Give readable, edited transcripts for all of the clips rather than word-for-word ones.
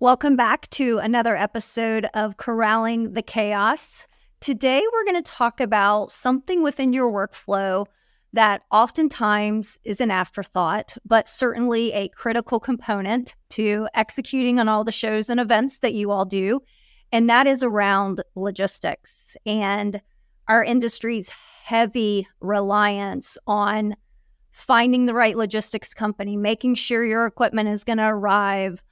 Welcome back to another episode of Corralling the Chaos. Today, we're going to talk about something within your workflow that oftentimes is an afterthought, but certainly a critical component to executing on all the shows and events that you all do, and that is around logistics and our industry's heavy reliance on finding the right logistics company, making sure your equipment is going to arrive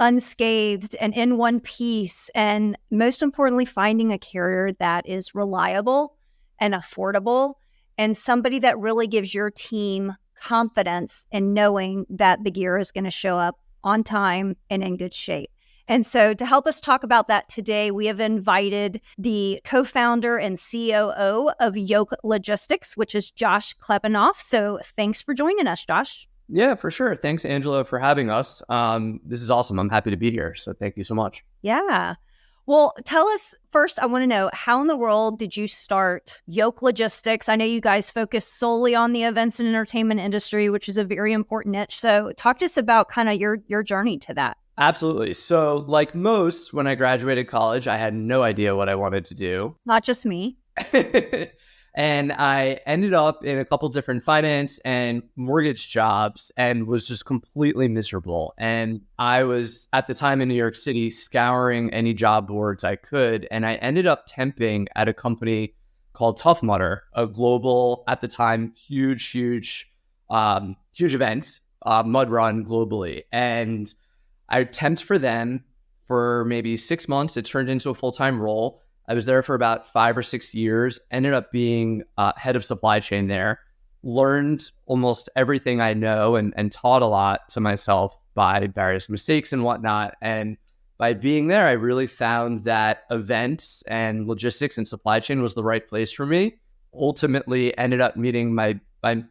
unscathed and in one piece, and most importantly, finding a carrier that is reliable and affordable and somebody that really gives your team confidence in knowing that the gear is going to show up on time and in good shape. And so to help us talk about that today, we have invited the co-founder and COO of Yoke Logistics, which is Josh Klebanoff. So thanks for joining us, Josh. Yeah, for sure. Thanks, Angela, for having us. This is awesome. I'm happy to be here. So thank you so much. Yeah. Well, tell us first, I want to know, how in the world did you start Yoke Logistics? I know you guys focus solely on the events and entertainment industry, which is a very important niche. So talk to us about kind of your journey to that. Absolutely. So like most, when I graduated college, I had no idea what I wanted to do. It's not just me. And I ended up in a couple different finance and mortgage jobs and was just completely miserable. And I was at the time in New York City scouring any job boards I could. And I ended up temping at a company called Tough Mudder, a global, at the time, huge event, mud run globally. And I temped for them for maybe 6 months. It turned into a full-time role. I was there for about 5 or 6 years, ended up being head of supply chain there, learned almost everything I know and taught a lot to myself by various mistakes and whatnot. And by being there, I really found that events and logistics and supply chain was the right place for me. Ultimately, ended up meeting my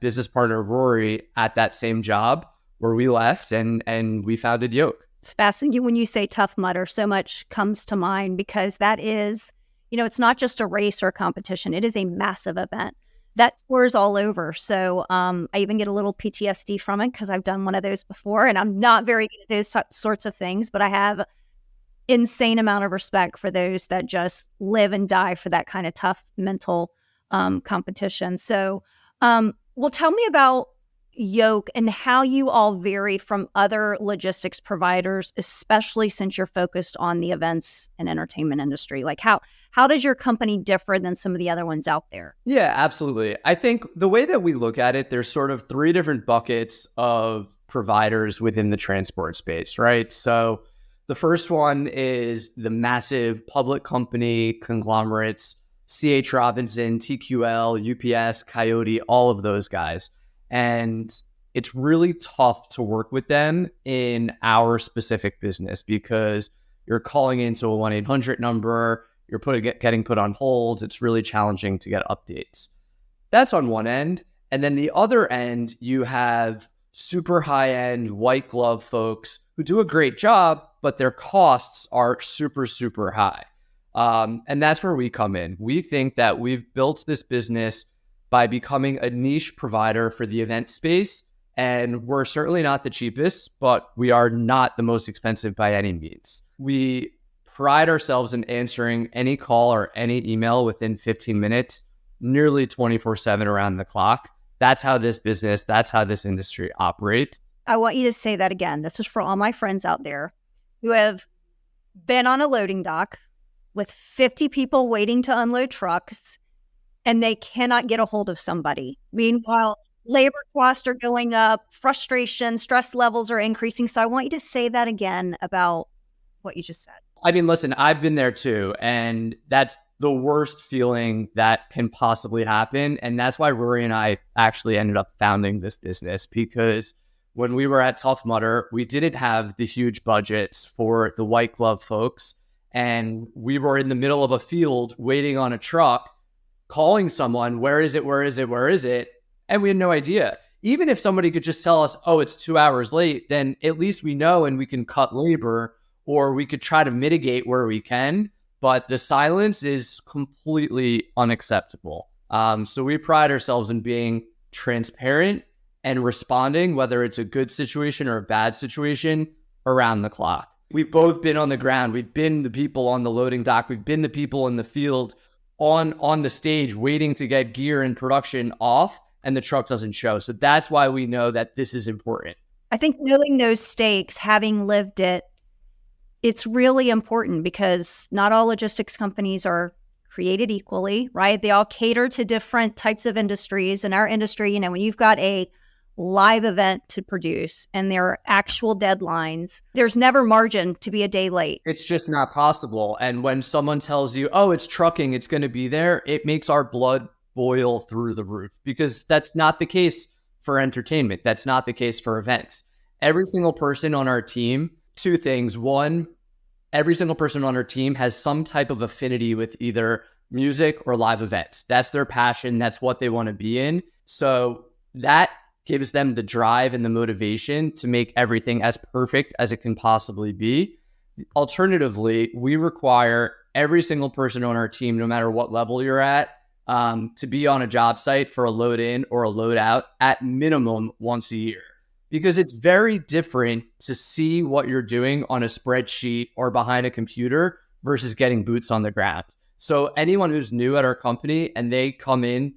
business partner, Rory, at that same job where we left and we founded Yoke. It's fascinating when you say Tough Mudder, so much comes to mind because that is, it's not just a race or a competition. It is a massive event that tours all over. So I even get a little PTSD from it because I've done one of those before, and I'm not very good at those sorts of things, but I have insane amount of respect for those that just live and die for that kind of tough mental competition. So, well, tell me about Yoke and how you all vary from other logistics providers, especially since you're focused on the events and entertainment industry. Like how does your company differ than some of the other ones out there? Yeah, absolutely. I think the way that we look at it, there's sort of 3 different buckets of providers within the transport space, right? So the first one is the massive public company conglomerates, C.H. Robinson, TQL, UPS, Coyote, all of those guys. And it's really tough to work with them in our specific business because you're calling into a 1-800 number, you're getting put on hold. It's really challenging to get updates. That's on one end. And then the other end, you have super high-end white glove folks who do a great job, but their costs are super, super high. And that's where we come in. We think that we've built this business by becoming a niche provider for the event space. And we're certainly not the cheapest, but we are not the most expensive by any means. We pride ourselves in answering any call or any email within 15 minutes, nearly 24/7 around the clock. That's how this industry operates. I want you to say that again. This is for all my friends out there who have been on a loading dock with 50 people waiting to unload trucks, and they cannot get a hold of somebody. Meanwhile, labor costs are going up, frustration, stress levels are increasing. So I want you to say that again about what you just said. I mean, listen, I've been there too, and that's the worst feeling that can possibly happen. And that's why Rory and I actually ended up founding this business, because when we were at Tough Mudder, we didn't have the huge budgets for the white glove folks. And we were in the middle of a field waiting on a truck, calling someone, where is it? And we had no idea. Even if somebody could just tell us, oh, it's 2 hours late, then at least we know and we can cut labor, or we could try to mitigate where we can. But the silence is completely unacceptable. So we pride ourselves in being transparent and responding, whether it's a good situation or a bad situation, around the clock. We've both been on the ground. We've been the people on the loading dock. We've been the people in the field on the stage waiting to get gear and production off, and the truck doesn't show. So that's why we know that this is important. I think knowing those stakes, having lived it, it's really important because not all logistics companies are created equally, right? They all cater to different types of industries. In our industry, when you've got a live event to produce and there are actual deadlines, there's never margin to be a day late. It's just not possible. And when someone tells you, oh, it's trucking, it's going to be there, it makes our blood boil through the roof, because that's not the case for entertainment. That's not the case for events. Every single person on our team, two things. One, every single person on our team has some type of affinity with either music or live events. That's their passion. That's what they want to be in. So that gives them the drive and the motivation to make everything as perfect as it can possibly be. Alternatively, we require every single person on our team, no matter what level you're at, to be on a job site for a load in or a load out at minimum once a year. Because it's very different to see what you're doing on a spreadsheet or behind a computer versus getting boots on the ground. So anyone who's new at our company and they come in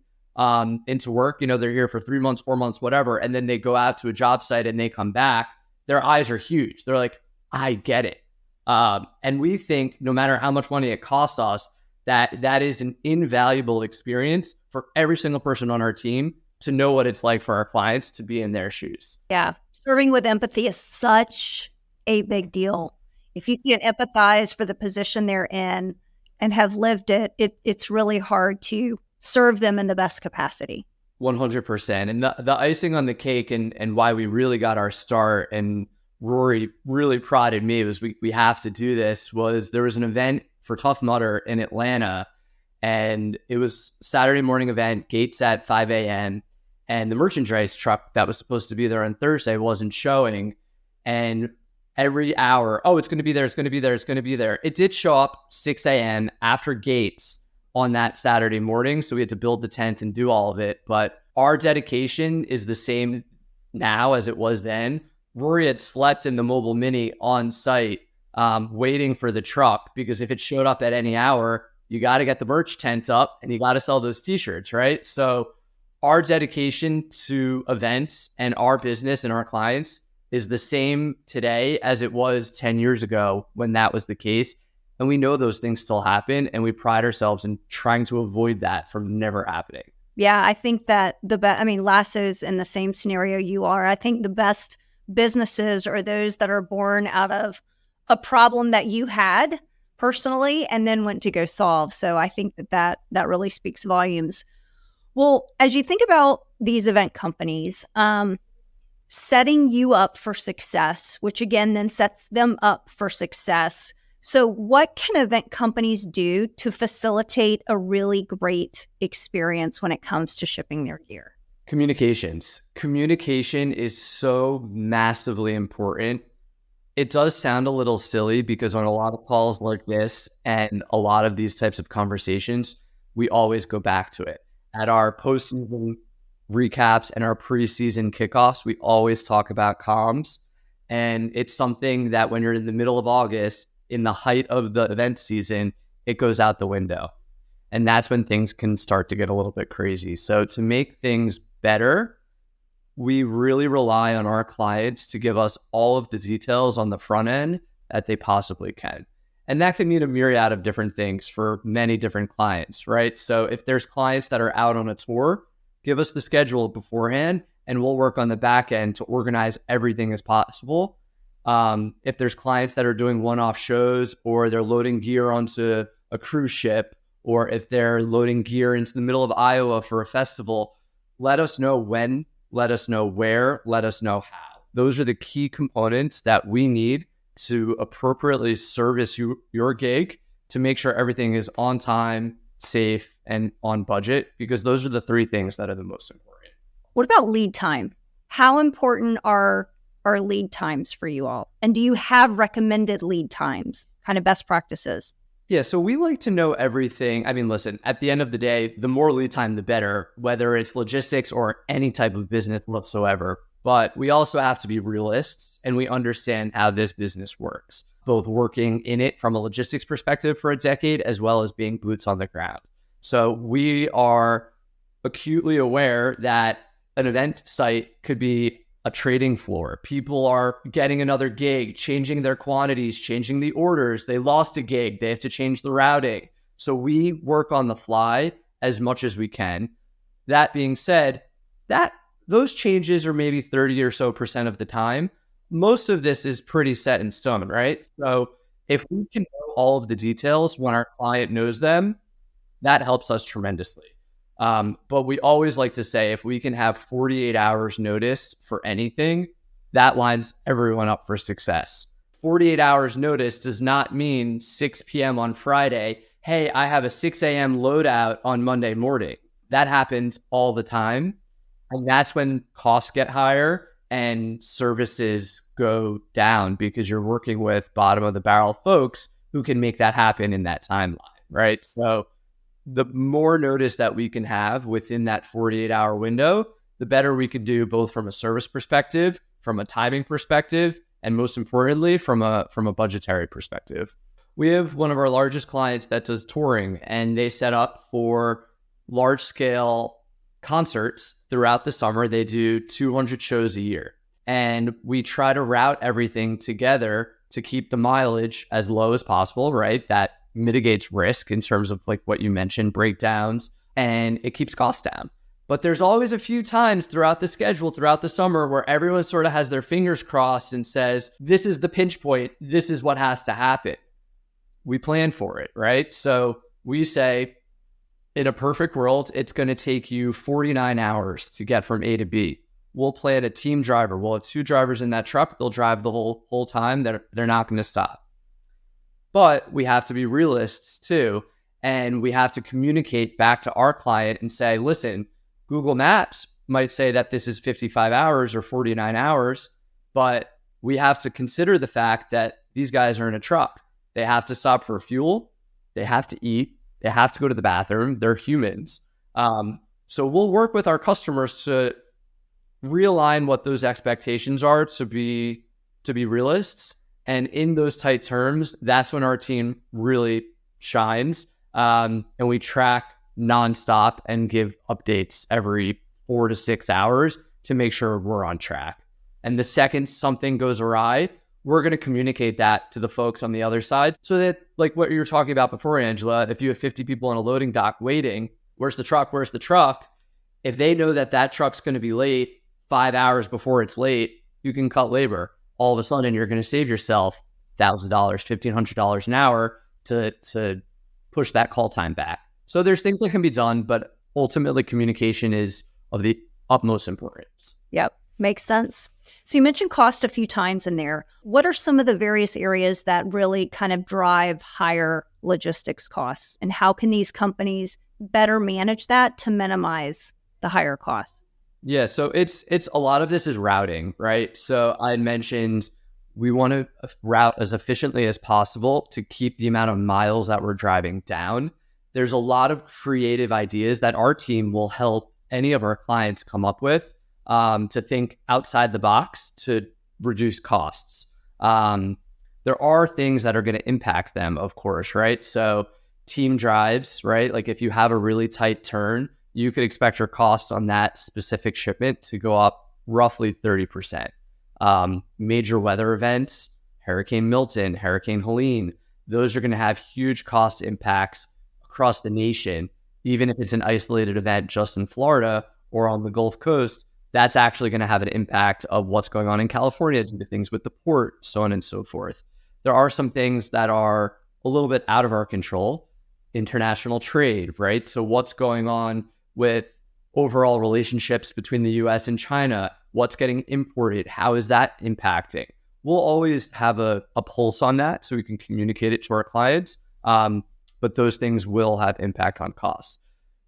into work, they're here for 3 months, 4 months, whatever, and then they go out to a job site and they come back, their eyes are huge. They're like, I get it. And we think no matter how much money it costs us, that is an invaluable experience for every single person on our team to know what it's like for our clients to be in their shoes. Yeah. Serving with empathy is such a big deal. If you can empathize for the position they're in and have lived it, it's really hard to serve them in the best capacity. 100%. And the icing on the cake and why we really got our start, and Rory really prodded me, was we have to do this, was there was an event for Tough Mudder in Atlanta, and it was Saturday morning event, gates at 5 a.m., and the merchandise truck that was supposed to be there on Thursday wasn't showing. And every hour, oh, it's going to be there, it's going to be there, it's going to be there. It did show up 6 a.m. after gates on that Saturday morning. So we had to build the tent and do all of it. But our dedication is the same now as it was then. Rory had slept in the Mobile Mini on site, waiting for the truck, because if it showed up at any hour, you got to get the merch tent up and you got to sell those t-shirts, right? So our dedication to events and our business and our clients is the same today as it was 10 years ago when that was the case. And we know those things still happen, and we pride ourselves in trying to avoid that from never happening. Yeah, I think that LASSO's in the same scenario you are. I think the best businesses are those that are born out of a problem that you had personally and then went to go solve. So I think that really speaks volumes. Well, as you think about these event companies, setting you up for success, which again then sets them up for success. So what can event companies do to facilitate a really great experience when it comes to shipping their gear? Communications. Communication is so massively important. It does sound a little silly because on a lot of calls like this and a lot of these types of conversations, we always go back to it. At our postseason recaps and our preseason kickoffs, we always talk about comms. And it's something that when you're in the middle of August, in the height of the event season, it goes out the window. And that's when things can start to get a little bit crazy. So to make things better, we really rely on our clients to give us all of the details on the front end that they possibly can. And that can mean a myriad of different things for many different clients, right? So if there's clients that are out on a tour, give us the schedule beforehand and we'll work on the back end to organize everything as possible. If there's clients that are doing one-off shows, or they're loading gear onto a cruise ship, or if they're loading gear into the middle of Iowa for a festival, let us know when, let us know where, let us know how. Those are the key components that we need to appropriately service your gig to make sure everything is on time, safe, and on budget, because those are the three things that are the most important. What about lead time? How important are lead times for you all? And do you have recommended lead times, kind of best practices? Yeah, so we like to know everything. I mean, listen, at the end of the day, the more lead time, the better, whether it's logistics or any type of business whatsoever. But we also have to be realists and we understand how this business works. both working in it from a logistics perspective for a decade, as well as being boots on the ground. So we are acutely aware that an event site could be a trading floor. People are getting another gig, changing their quantities, changing the orders. They lost a gig. They have to change the routing. So we work on the fly as much as we can. That being said, those changes are maybe 30 or so % of the time. Most of this is pretty set in stone, right? So if we can know all of the details when our client knows them, that helps us tremendously. But we always like to say, if we can have 48 hours notice for anything, that lines everyone up for success. 48 hours notice does not mean 6 p.m. on Friday, hey, I have a 6 a.m. loadout on Monday morning. That happens all the time. And that's when costs get higher and services go down, because you're working with bottom of the barrel folks who can make that happen in that timeline, right? So the more notice that we can have within that 48-hour window, the better we can do, both from a service perspective, from a timing perspective, and most importantly, from a budgetary perspective. We have one of our largest clients that does touring, and they set up for large-scale concerts throughout the summer. They do 200 shows a year, and we try to route everything together to keep the mileage as low as possible, right? That mitigates risk in terms of like what you mentioned, breakdowns, and it keeps costs down. But there's always a few times throughout the schedule, throughout the summer, where everyone sort of has their fingers crossed and says, this is the pinch point. This is what has to happen. We plan for it, right? So we say, in a perfect world, it's going to take you 49 hours to get from A to B. We'll plan a team driver. We'll have 2 drivers in that truck. They'll drive the whole time. They're not going to stop. But we have to be realists too. And we have to communicate back to our client and say, listen, Google Maps might say that this is 55 hours or 49 hours, but we have to consider the fact that these guys are in a truck. They have to stop for fuel. They have to eat. They have to go to the bathroom. They're humans. So we'll work with our customers to realign what those expectations are to be realists. And in those tight terms, that's when our team really shines. And we track nonstop and give updates every 4 to 6 hours to make sure we're on track. And the second something goes awry, we're going to communicate that to the folks on the other side, so that, like what you were talking about before, Angela, if you have 50 people on a loading dock waiting, where's the truck? Where's the truck? If they know that truck's going to be late 5 hours before it's late, you can cut labor. All of a sudden, you're going to save yourself $1,000, $1,500 an hour to push that call time back. So there's things that can be done, but ultimately communication is of the utmost importance. Yep, makes sense. So you mentioned cost a few times in there. What are some of the various areas that really kind of drive higher logistics costs? And how can these companies better manage that to minimize the higher costs? Yeah, so it's a lot of this is routing, right? So I mentioned we want to route as efficiently as possible to keep the amount of miles that we're driving down. There's a lot of creative ideas that our team will help any of our clients come up with to think outside the box to reduce costs. There are things that are going to impact them, of course, right? So team drives, right? Like if you have a really tight turn, you could expect your costs on that specific shipment to go up roughly 30%. Major weather events, Hurricane Milton, Hurricane Helene, those are going to have huge cost impacts across the nation. Even if it's an isolated event just in Florida or on the Gulf Coast, that's actually going to have an impact of what's going on in California due to things with the port, so on and so forth. There are some things that are a little bit out of our control. International trade, right? So what's going on with overall relationships between the US and China? What's getting imported? How is that impacting? We'll always have a pulse on that so we can communicate it to our clients. But those things will have impact on costs.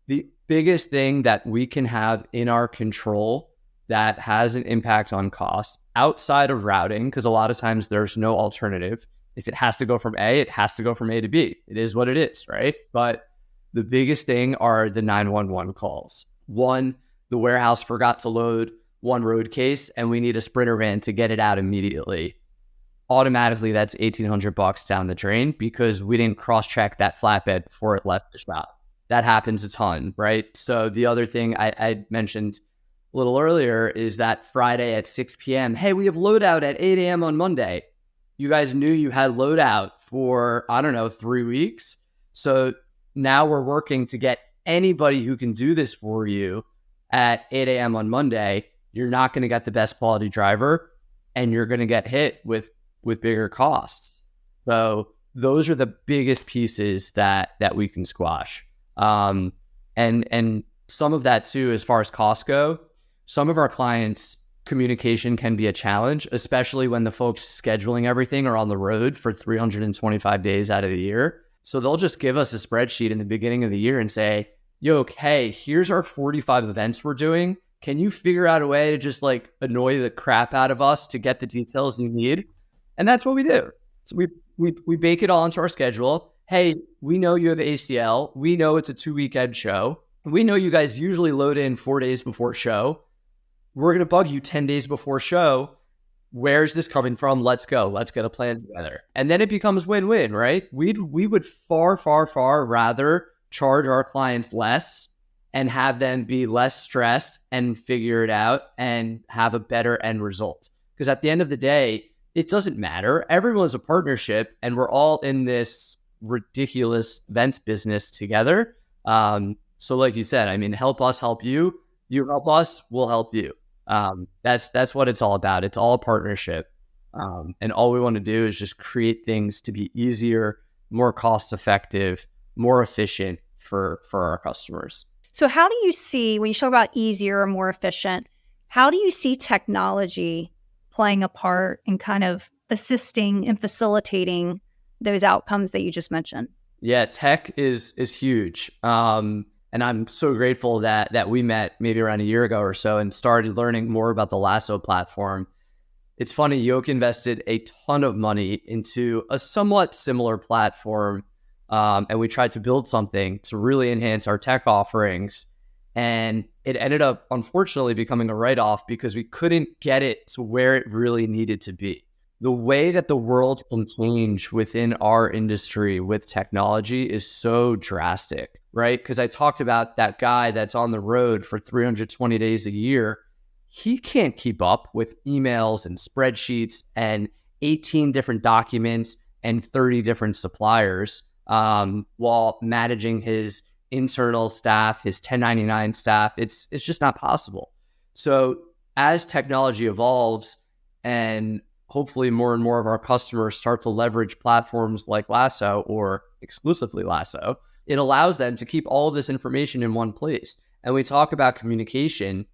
The biggest thing that we can have in our control that has an impact on costs outside of routing, because a lot of times there's no alternative. If it has to go from A, it has to go from A to B. It is what it is, right? But the biggest thing are the 911 calls. One, the warehouse forgot to load one road case and we need a Sprinter van to get it out immediately. automatically that's $1,800 down the drain because we didn't cross-check that flatbed before it left the shop. That happens a ton, right? So the other thing I mentioned a little earlier is that Friday at 6 p.m., hey, we have loadout at 8 a.m. on Monday. You guys knew you had loadout for, 3 weeks. So now we're working to get anybody who can do this for you at 8 a.m. on Monday. You're not going to get the best quality driver, and you're going to get hit with bigger costs. So those are the biggest pieces that we can squash. And some of that too, as far as costs go, some of our clients' communication can be a challenge, especially when the folks scheduling everything are on the road for 325 days out of the year. So they'll just give us a spreadsheet in the beginning of the year and say, Yoke, hey, here's our 45 events we're doing. Can you figure out a way to just like annoy the crap out of us to get the details you need? And that's what we do. So we bake it all into our schedule. Hey, we know you have ACL. We know it's a 2-weekend show. We know you guys usually load in 4 days before show. We're going to bug you 10 days before show. Where's this coming from? Let's go. Let's get a plan together. And then it becomes win-win, right? We would far, far, far rather charge our clients less and have them be less stressed and figure it out and have a better end result. Because at the end of the day, it doesn't matter. Everyone's a partnership and we're all in this ridiculous events business together. So like you said, I mean, help us help you. You help us, we'll help you. That's what it's all about. It's all a partnership. And all we want to do is just create things to be easier, more cost effective, more efficient for our customers. So how do you see, when you talk about easier or more efficient, how do you see technology playing a part in kind of assisting and facilitating those outcomes that you just mentioned? Yeah, tech is huge. And I'm so grateful that we met maybe around a year ago or so and started learning more about the LASSO platform. It's funny, Yoke invested a ton of money into a somewhat similar platform. And we tried to build something to really enhance our tech offerings. And it ended up, unfortunately, becoming a write-off because we couldn't get it to where it really needed to be. The way that the world can change within our industry with technology is so drastic, right? Because I talked about that guy that's on the road for 320 days a year. He can't keep up with emails and spreadsheets and 18 different documents and 30 different suppliers while managing his internal staff, his 1099 staff. It's just not possible. So as technology evolves and hopefully more and more of our customers start to leverage platforms like LASSO or exclusively LASSO, it allows them to keep all of this information in one place. And we talk about communication.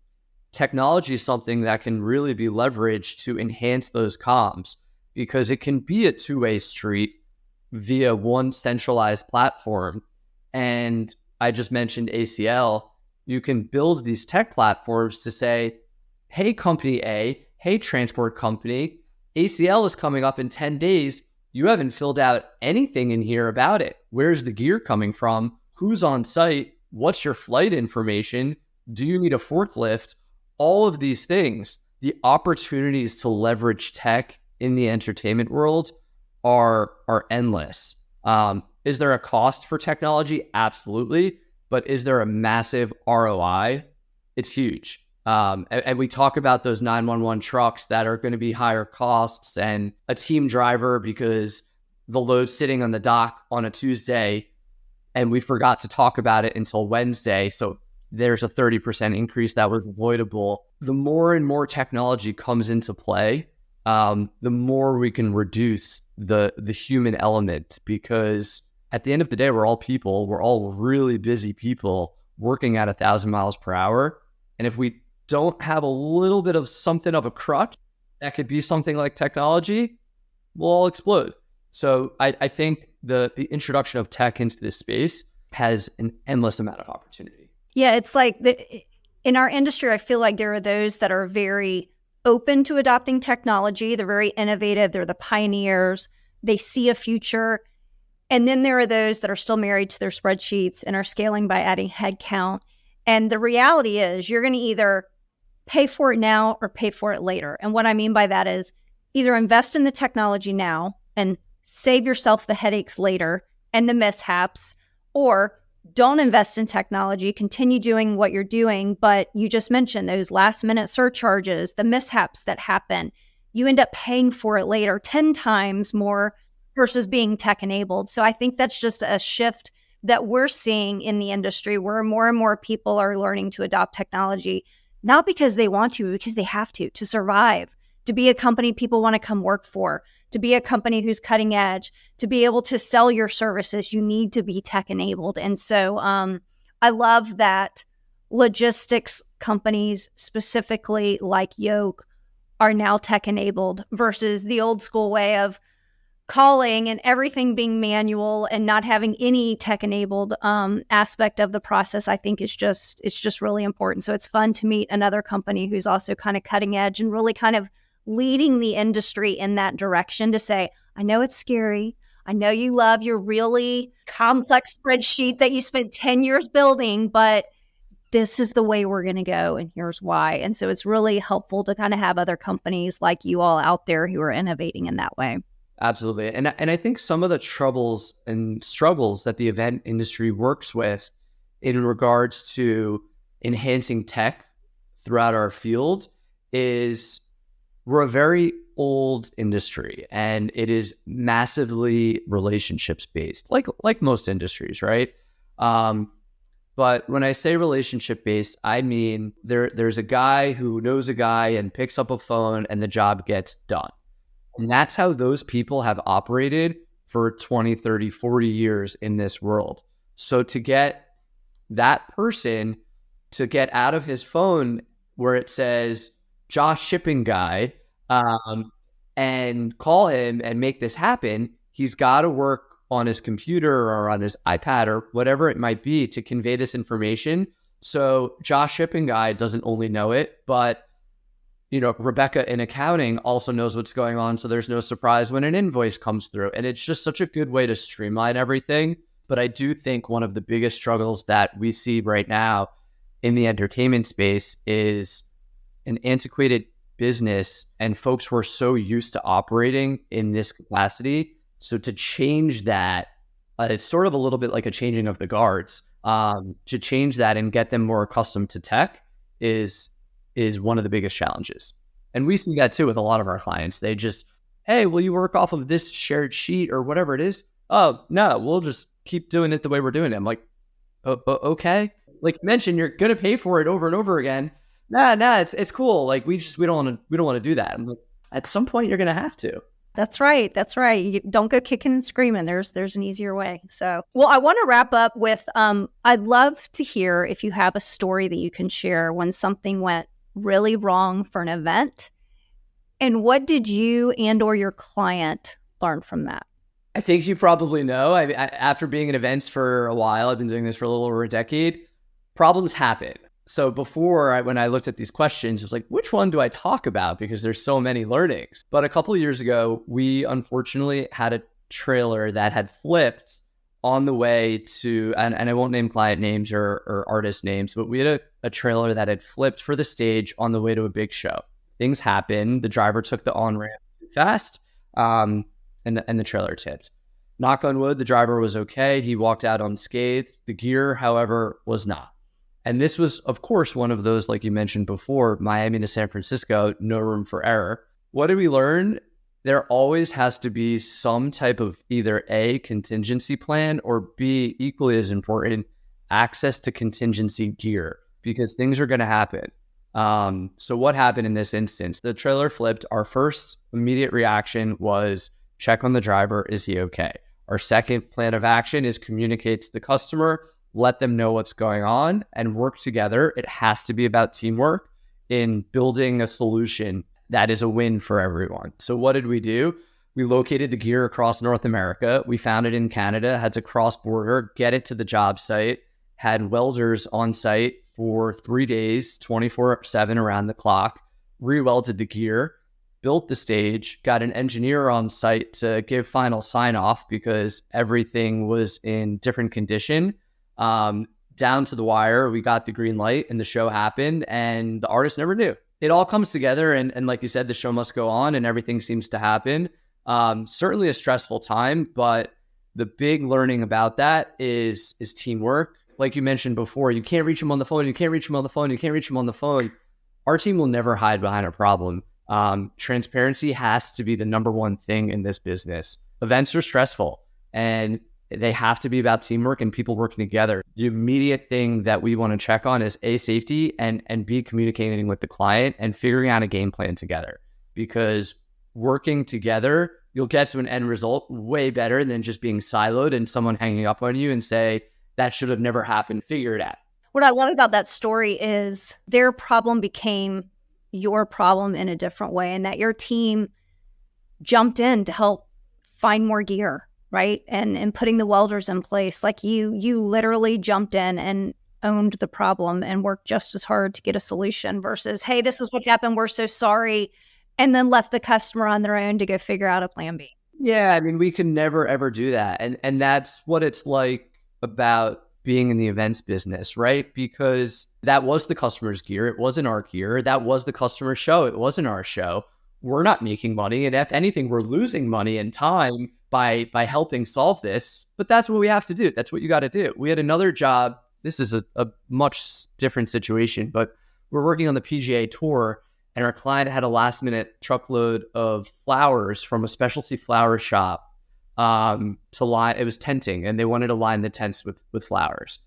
Technology is something that can really be leveraged to enhance those comms because it can be a two-way street via one centralized platform. And I just mentioned ACL. You can build these tech platforms to say, hey, company A, hey, transport company, ACL is coming up in 10 days. You haven't filled out anything in here about it. Where's the gear coming from? Who's on site? What's your flight information? Do you need a forklift? All of these things, the opportunities to leverage tech in the entertainment world are endless. Is there a cost for technology? Absolutely. But is there a massive ROI? It's huge. And we talk about those 911 trucks that are going to be higher costs and a team driver because the load's sitting on the dock on a Tuesday and we forgot to talk about it until Wednesday. So there's a 30% increase that was avoidable. The more and more technology comes into play, the more we can reduce the human element, because at the end of the day, we're all people. We're all really busy people working at 1,000 miles per hour. And if we don't have a little bit of something of a crutch, that could be something like technology, we'll all explode. So I think the introduction of tech into this space has an endless amount of opportunity. Yeah, it's like in our industry, I feel like there are those that are very open to adopting technology. They're very innovative. They're the pioneers. They see a future. And then there are those that are still married to their spreadsheets and are scaling by adding headcount. And the reality is you're going to either pay for it now or pay for it later. And what I mean by that is either invest in the technology now and save yourself the headaches later and the mishaps, or don't invest in technology, continue doing what you're doing, but you just mentioned those last minute surcharges, the mishaps that happen. You end up paying for it later 10 times more versus being tech enabled. So I think that's just a shift that we're seeing in the industry where more and more people are learning to adopt technology, not because they want to, because they have to survive, to be a company people want to come work for, to be a company who's cutting edge, to be able to sell your services, you need to be tech enabled. And so I love that logistics companies, specifically like Yoke, are now tech enabled versus the old school way of calling and everything being manual and not having any tech enabled aspect of the process. I think it's just really important. So it's fun to meet another company who's also kind of cutting edge and really kind of leading the industry in that direction to say, I know it's scary. I know you love your really complex spreadsheet that you spent 10 years building, but this is the way we're going to go, and here's why. And so it's really helpful to kind of have other companies like you all out there who are innovating in that way. Absolutely. And I think some of the troubles and struggles that the event industry works with in regards to enhancing tech throughout our field is we're a very old industry and it is massively relationships based, like most industries, right? But when I say relationship based, I mean there's a guy who knows a guy and picks up a phone and the job gets done. And that's how those people have operated for 20, 30, 40 years in this world. So to get that person to get out of his phone where it says Josh shipping guy and call him and make this happen, he's got to work on his computer or on his iPad or whatever it might be to convey this information. So Josh shipping guy doesn't only know it, but Rebecca in accounting also knows what's going on. So there's no surprise when an invoice comes through. And it's just such a good way to streamline everything. But I do think one of the biggest struggles that we see right now in the entertainment space is an antiquated business and folks who are so used to operating in this capacity. So to change that, it's sort of a little bit like a changing of the guards. To change that and get them more accustomed to tech is one of the biggest challenges. And we see that too with a lot of our clients. They just, hey, will you work off of this shared sheet or whatever it is? Oh, no, we'll just keep doing it the way we're doing it. I'm like, okay. Like you mentioned, you're going to pay for it over and over again. Nah, it's cool. Like we don't want to do that. I'm like, at some point you're going to have to. That's right. You don't go kicking and screaming. There's an easier way. So, well, I want to wrap up with, I'd love to hear if you have a story that you can share when something went really wrong for an event, and what did you and or your client learn from that? I think you probably know. After being in events for a while, I've been doing this for a little over a decade. Problems happen. So before, when I looked at these questions, it was like, which one do I talk about? Because there's so many learnings. But a couple of years ago, we unfortunately had a trailer that had flipped on the way to, and I won't name client names or artist names, but we had a trailer that had flipped for the stage on the way to a big show. Things happened. The driver took the on-ramp too fast, and the trailer tipped. Knock on wood, the driver was okay. He walked out unscathed. The gear, however, was not. And this was, of course, one of those, like you mentioned before, Miami to San Francisco, no room for error. What did we learn? There always has to be some type of either A, contingency plan, or B, equally as important, access to contingency gear, because things are going to happen. So what happened in this instance? The trailer flipped. Our first immediate reaction was check on the driver. Is he okay? Our second plan of action is communicate to the customer, let them know what's going on, and work together. It has to be about teamwork in building a solution that is a win for everyone. So what did we do? We located the gear across North America. We found it in Canada, had to cross border, get it to the job site, had welders on site for 3 days, 24/7 around the clock, re-welded the gear, built the stage, got an engineer on site to give final sign off because everything was in different condition. Down to the wire, we got the green light and the show happened, and the artist never knew. it all comes together. And like you said, the show must go on and everything seems to happen. Certainly a stressful time, but the big learning about that is teamwork. Like you mentioned before, you can't reach them on the phone. You can't reach them on the phone. You can't reach them on the phone. Our team will never hide behind a problem. Transparency has to be the number one thing in this business. Events are stressful and they have to be about teamwork and people working together. The immediate thing that we want to check on is safety and B, communicating with the client and figuring out a game plan together, because working together, you'll get to an end result way better than just being siloed and someone hanging up on you and say, that should have never happened, figure it out. What I love about that story is their problem became your problem in a different way, and that your team jumped in to help find more gear, right? And putting the welders in place. Like you literally jumped in and owned the problem and worked just as hard to get a solution versus, hey, this is what happened, we're so sorry, and then left the customer on their own to go figure out a plan B. Yeah, I mean, we can never, ever do that. And that's what it's like about being in the events business, right? Because that was the customer's gear. It wasn't our gear. That was the customer's show. It wasn't our show. We're not making money. And if anything, we're losing money and time by helping solve this. But that's what we have to do. That's what you got to do. We had another job. This is a much different situation, but we're working on the PGA Tour, and our client had a last minute truckload of flowers from a specialty flower shop to line. It was tenting, and they wanted to line the tents with flowers.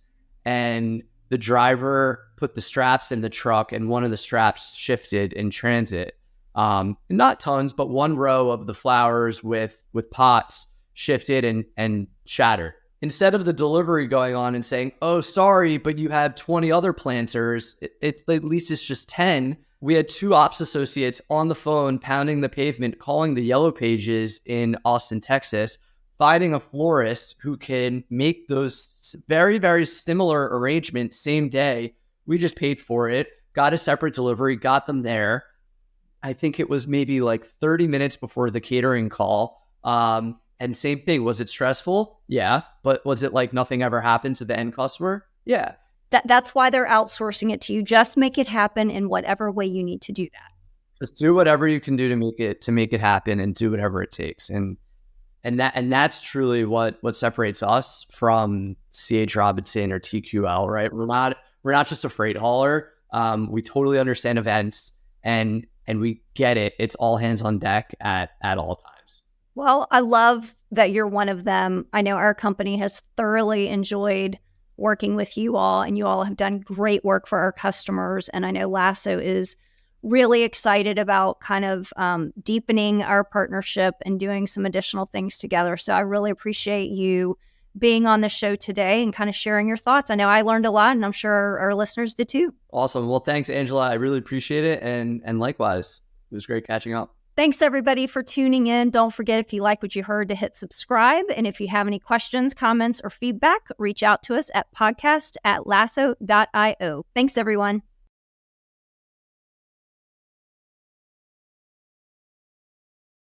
And the driver put the straps in the truck, and one of the straps shifted in transit. Not tons, but one row of the flowers with pots shifted and shattered. Instead of the delivery going on and saying, oh, sorry, but you have 20 other planters, at least it's just 10. We had 2 ops associates on the phone, pounding the pavement, calling the Yellow Pages in Austin, Texas, finding a florist who can make those very, very similar arrangements same day. We just paid for it, got a separate delivery, got them there. I think it was maybe like 30 minutes before the catering call. And same thing. Was it stressful? Yeah. But was it like nothing ever happened to the end customer? Yeah. That's why they're outsourcing it to you. Just make it happen in whatever way you need to do that. Just do whatever you can do to make it happen, and do whatever it takes. And that's truly what separates us from CH Robinson or TQL, right? We're not just a freight hauler. We totally understand events, and we get it. It's all hands on deck at all times. Well, I love that you're one of them. I know our company has thoroughly enjoyed working with you all, and you all have done great work for our customers. And I know LASSO is really excited about kind of deepening our partnership and doing some additional things together. So I really appreciate you being on the show today and kind of sharing your thoughts. I know I learned a lot, and I'm sure our listeners did too. Awesome. Well, thanks, Angela. I really appreciate it. And likewise, it was great catching up. Thanks, everybody, for tuning in. Don't forget, if you like what you heard, to hit subscribe. And if you have any questions, comments, or feedback, reach out to us at podcast@lasso.io. Thanks, everyone.